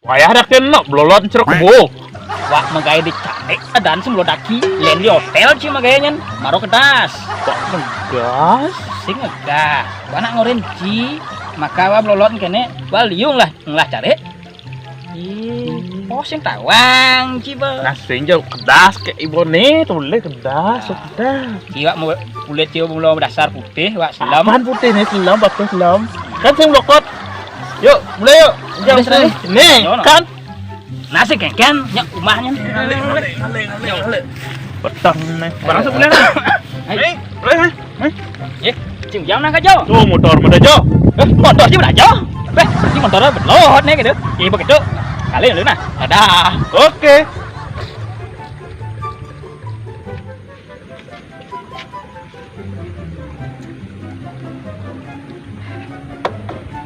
Wayah dah kena belolot ceruk kebo. Wak magaya di cari dan semua daki lain di hotel sih magayanya maro kedas. Kok ngegas? Sing enggak. Anak ngorin ci maka wa belolot kene baliung lah cari. Oh sing tawang ci ba. Nasi jauh kedas ke ibu nih tulis kedas sudah. Ci wak mau kulit ci belum dasar putih wak selam. Apaan putih nih selam bagus selam. Kan sing lokot. Yuk mulai yuk. Jauh sini. Nih kan. Nasi kengken nyak umahnya. Petang nih. Barang sebelah. Hei, boleh Eh, cing jam nak aja. Tuh motor mana jauh? Motor sih udah jauh. Beh, ini motornya belot nih gitu. Iya begitu. Kali dulu nah. Dadah. Oke.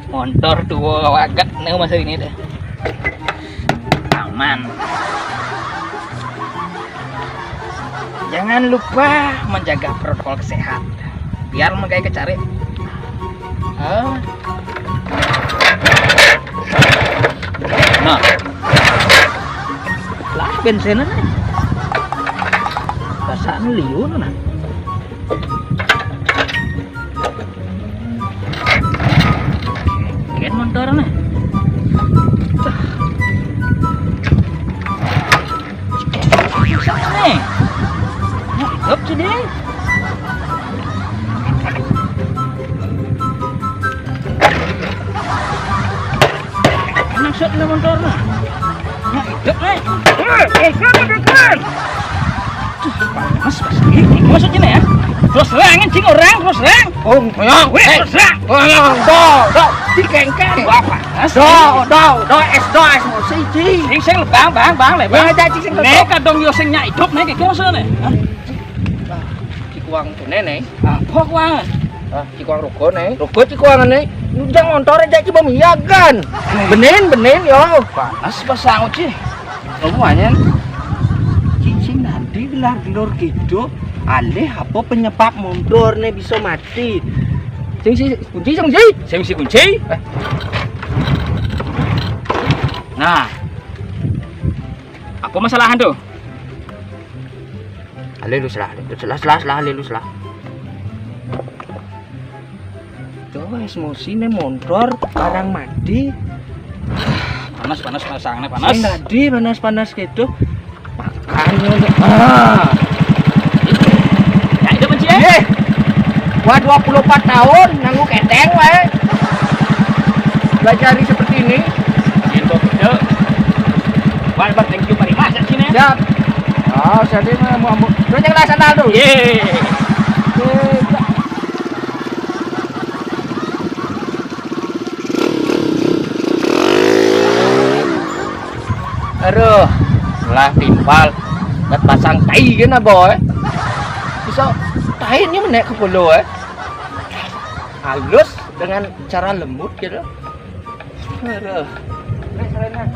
Motor tua wagat nih masa ini deh. Aman. Jangan lupa menjaga protokol kesehatan. Biar mereka kecari. Nah, lah bensinnya nih. Rasaan liun nah. Ken motornya. Nih. Hidup sih deh. Enak set lah motornya. Hidup nih. Panas pas ini. Maksudnya nih ya. Terus serangin cing orang terus serang. Oh, ya. Terus serang. Do. Dikengkeng. Wah panas. Do es mosi ci. Sing bang lebar. Ya aja cing sing Nek kadang yo sing nyak hidup nek iki maksudnya nih. Cikuang kene nih. Apa kuwi? Cikuang rugo nih. Rugo cikuang nih. Nujang motor aja coba miyagan. Benen yo. Panas pasang uci. Semuanya. Cicing nanti gelar-gelor gitu. Alih apa penyebab mundur nih bisa mati. Sing kunci. Kunci. Nah. Apa masalahan tuh? Alilus lah. Coba emosi nih motor barang mati. Panas sangat panas. Sing tadi panas gitu. Makanya Ya itu benci ya. Gua 24 tahun nanggu keteng wae. Belajar seperti ini. Itu gitu. Wah, thank you very much sini. Siap. Oh, jadi mau terus yang sana tuh. Ye. Aduh, lah timpal. Nggak pasang tai gini boy. Bisa tai ini menek ke bulu halus dengan cara lembut gitu. Aduh. Nah,